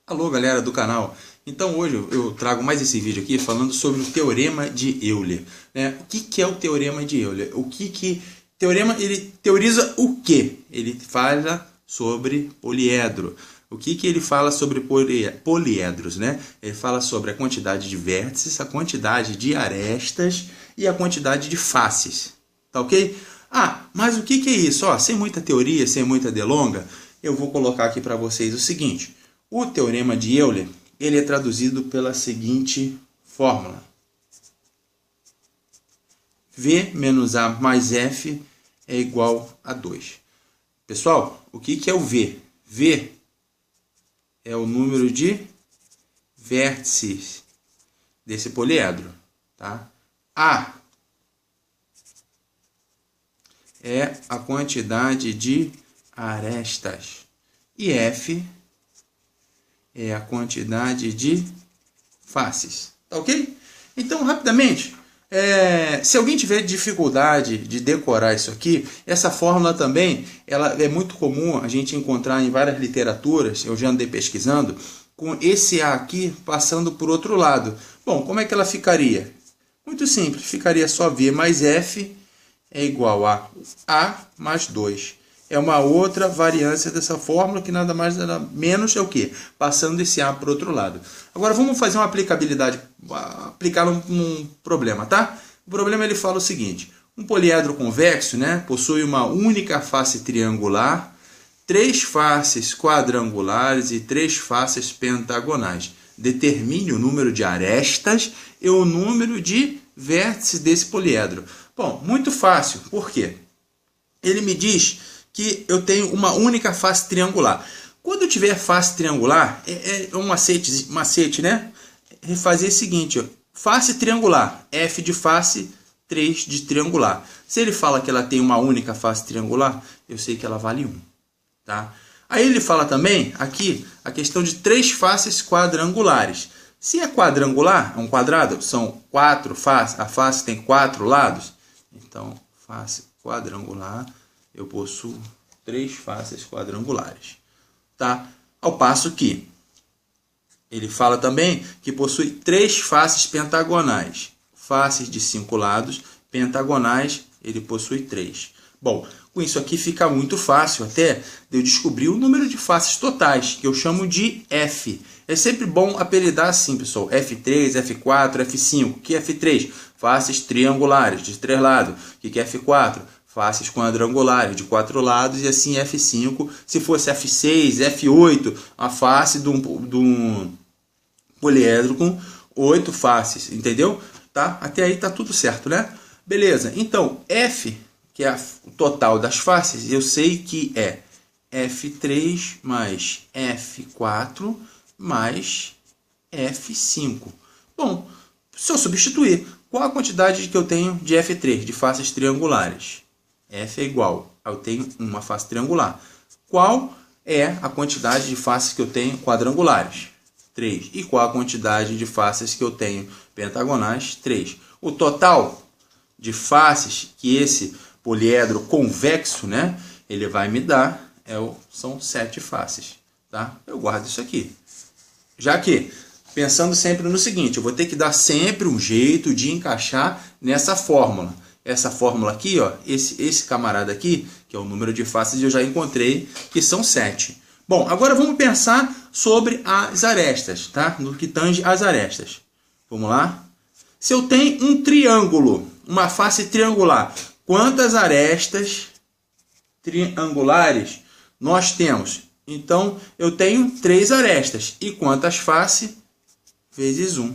Alô, galera do canal. Então hoje eu trago mais esse vídeo aqui falando sobre o Teorema de Euler, né? O que é o Teorema de Euler? Teorema, ele teoriza o quê? Ele fala sobre poliedro. O que ele fala sobre poliedros, né? Ele fala sobre a quantidade de vértices, a quantidade de arestas e a quantidade de faces. Tá ok? Ah, mas o que é isso? Ó, sem muita teoria, sem muita delonga, eu vou colocar aqui para vocês o seguinte. O Teorema de Euler, ele é traduzido pela seguinte fórmula. V menos A mais F é igual a 2. Pessoal, o que é o V? V é o número de vértices desse poliedro. Tá? A é a quantidade de arestas. E F é a quantidade de faces. Tá ok? Então, rapidamente, se alguém tiver dificuldade de decorar isso aqui, essa fórmula também ela é muito comum a gente encontrar em várias literaturas, eu já andei pesquisando, com esse A aqui passando por outro lado. Bom, como é que ela ficaria? Muito simples, ficaria só V mais F é igual a A mais 2. É uma outra variância dessa fórmula que nada mais nada menos é o quê? Passando esse A para o outro lado. Agora vamos fazer uma aplicabilidade, aplicar num problema, tá? O problema ele fala o seguinte: um poliedro convexo, né, possui uma única face triangular, 3 faces quadrangulares e 3 faces pentagonais. Determine o número de arestas e o número de vértices desse poliedro. Bom, muito fácil. Por quê? Ele me diz que eu tenho uma única face triangular. Quando eu tiver face triangular, é um macete, né? Fazer o seguinte, ó, face triangular, F de face, 3 de triangular. Se ele fala que ela tem uma única face triangular, eu sei que ela vale 1. Tá? Aí ele fala também, aqui, a questão de 3 faces quadrangulares. Se é quadrangular, é um quadrado, são 4 faces, a face tem 4 lados. Então, face quadrangular, eu possuo 3 faces quadrangulares. Tá? Ao passo que ele fala também que possui 3 faces pentagonais. Faces de 5 lados, pentagonais, ele possui 3. Bom, com isso aqui fica muito fácil até de eu descobrir o número de faces totais, que eu chamo de F. É sempre bom apelidar assim, pessoal. F3, F4, F5. O que é F3? Faces triangulares, de 3 lados. O que é F4? Faces quadrangulares, de 4 lados. E assim F5. Se fosse F6, F8, a face de um poliedro com 8 faces. Entendeu? Tá? Até aí tá tudo certo, né? Beleza. Então, F, que é o total das faces, eu sei que é F3 mais F4 mais F5. Bom, se eu substituir, qual a quantidade que eu tenho de F3, de faces triangulares? F é igual, eu tenho uma face triangular. Qual é a quantidade de faces que eu tenho quadrangulares? 3. E qual a quantidade de faces que eu tenho pentagonais? 3. O total de faces que esse poliedro convexo, né, ele vai me dar são 7 faces. Tá? Eu guardo isso aqui. Já que, pensando sempre no seguinte, eu vou ter que dar sempre um jeito de encaixar nessa fórmula. Essa fórmula aqui, ó, esse camarada aqui, que é o número de faces, eu já encontrei que são 7. Bom, agora vamos pensar sobre as arestas, tá? No que tange as arestas. Vamos lá? Se eu tenho um triângulo, uma face triangular, quantas arestas triangulares nós temos? Então, eu tenho 3 arestas. E quantas faces? Vezes 1.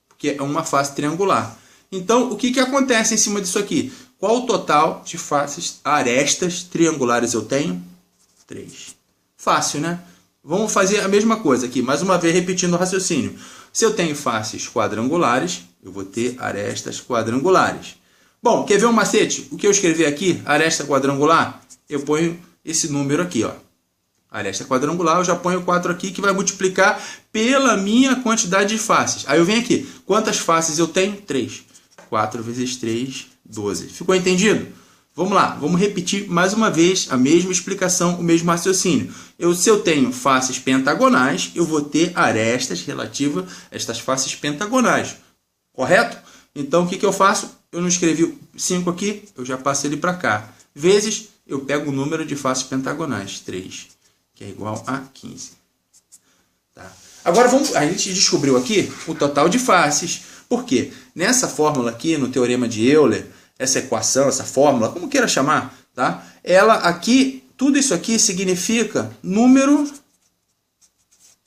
Porque é uma face triangular. Então, o que acontece em cima disso aqui? Qual o total de faces, arestas triangulares eu tenho? 3. Fácil, né? Vamos fazer a mesma coisa aqui. Mais uma vez, repetindo o raciocínio. Se eu tenho faces quadrangulares, eu vou ter arestas quadrangulares. Bom, quer ver um macete? O que eu escrevi aqui, aresta quadrangular, eu ponho esse número aqui, ó. Aresta quadrangular, eu já ponho 4 aqui, que vai multiplicar pela minha quantidade de faces. Aí eu venho aqui, quantas faces eu tenho? 3. 4 vezes 3, 12. Ficou entendido? Vamos lá, vamos repetir mais uma vez a mesma explicação, o mesmo raciocínio. Se eu tenho faces pentagonais, eu vou ter arestas relativas a estas faces pentagonais. Correto? Então, o que eu faço? Eu não escrevi 5 aqui, eu já passo ele para cá. Vezes, eu pego o número de faces pentagonais, 3, que é igual a 15. Tá? Agora, a gente descobriu aqui o total de faces. Por quê? Nessa fórmula aqui, no Teorema de Euler, essa equação, essa fórmula, como queira chamar, tá? Ela aqui, tudo isso aqui significa número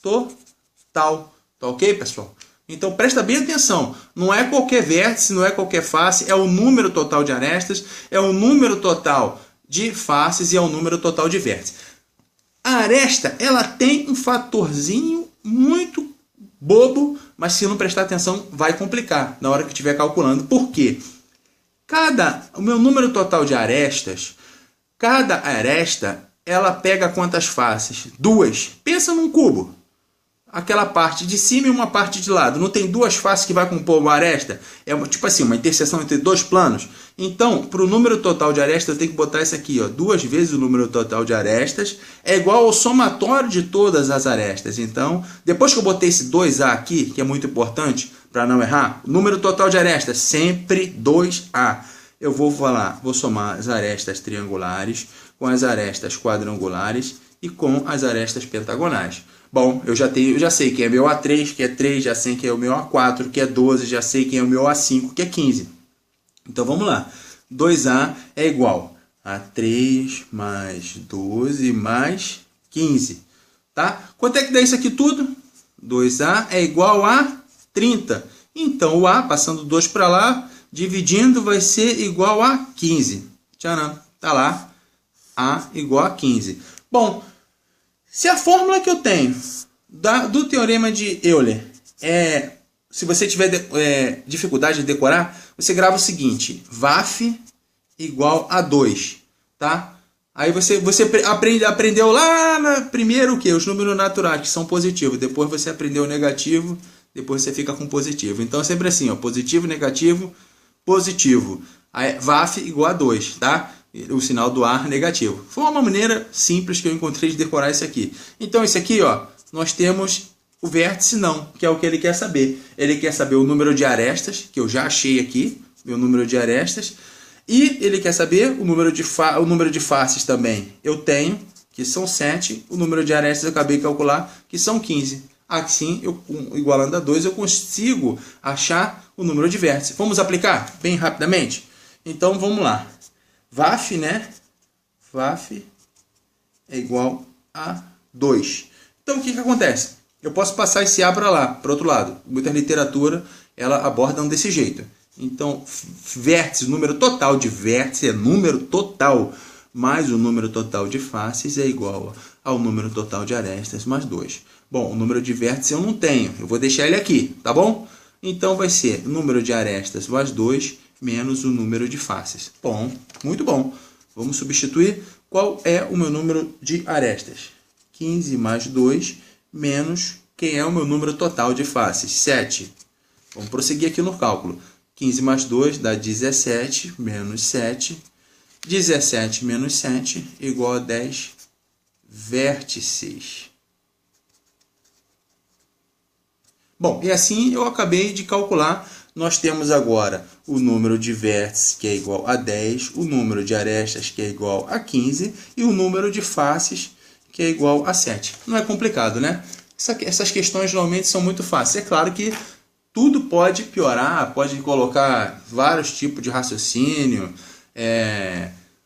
total. Tá ok, pessoal? Então, presta bem atenção. Não é qualquer vértice, não é qualquer face, é o número total de arestas, é o número total de faces e é o número total de vértices. A aresta, ela tem um fatorzinho muito bobo, mas se não prestar atenção, vai complicar na hora que estiver calculando. Por quê? O meu número total de arestas, cada aresta, ela pega quantas faces? 2. Pensa num cubo. Aquela parte de cima e uma parte de lado. Não tem 2 faces que vai compor uma aresta? É tipo assim, uma interseção entre 2 planos. Então, para o número total de arestas, eu tenho que botar isso aqui, ó, 2 vezes o número total de arestas é igual ao somatório de todas as arestas. Então, depois que eu botei esse 2A aqui, que é muito importante para não errar, o número total de arestas sempre 2A. Eu vou somar as arestas triangulares com as arestas quadrangulares e com as arestas pentagonais. Bom, eu já sei quem é meu A3, que é 3, já sei quem é o meu A4, que é 12, já sei quem é o meu A5, que é 15. Então vamos lá. 2A é igual a 3 mais 12 mais 15. Tá? Quanto é que dá isso aqui tudo? 2A é igual a 30. Então o A, passando 2 para lá, dividindo, vai ser igual a 15. Tcharam, tá lá. A igual a 15. Bom, se a fórmula que eu tenho do Teorema de Euler se você tiver dificuldade de decorar, você grava o seguinte: VAF igual a 2, tá? Aí você aprendeu lá primeiro o quê? Os números naturais, que são positivos. Depois você aprendeu o negativo, depois você fica com positivo. Então é sempre assim, ó, positivo, negativo, positivo. Aí, VAF igual a 2, tá? O sinal do ar negativo. Foi uma maneira simples que eu encontrei de decorar isso aqui. Então, esse aqui, ó, nós temos o vértice não, que é o que ele quer saber. Ele quer saber o número de arestas, que eu já achei aqui, meu número de arestas. E ele quer saber o número de faces também. Eu tenho, que são 7. O número de arestas eu acabei de calcular, que são 15. Assim, igualando a 2, eu consigo achar o número de vértices. Vamos aplicar bem rapidamente? Então, vamos lá. VAF, né? VAF é igual a 2. Então, o que acontece? Eu posso passar esse A para lá, para o outro lado. Muita literatura, ela aborda desse jeito. Então, vértice, número total de vértices é número total, mais o número total de faces é igual ao número total de arestas mais 2. Bom, o número de vértices eu não tenho, eu vou deixar ele aqui, tá bom? Então, vai ser o número de arestas mais 2 menos o número de faces. Bom, muito bom. Vamos substituir. Qual é o meu número de arestas? 15 mais 2 menos quem é o meu número total de faces? 7. Vamos prosseguir aqui no cálculo. 15 mais 2 dá 17 menos 7. 17 menos 7 igual a 10 vértices. Bom, e assim eu acabei de calcular. Nós temos agora o número de vértices, que é igual a 10, o número de arestas, que é igual a 15, e o número de faces, que é igual a 7. Não é complicado, né? Essas questões normalmente são muito fáceis. É claro que tudo pode piorar, pode colocar vários tipos de raciocínio.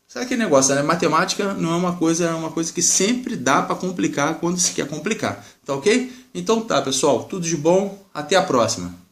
Sabe aquele negócio, né? Matemática não é uma coisa que sempre dá para complicar quando se quer complicar. Tá ok? Então tá, pessoal. Tudo de bom. Até a próxima.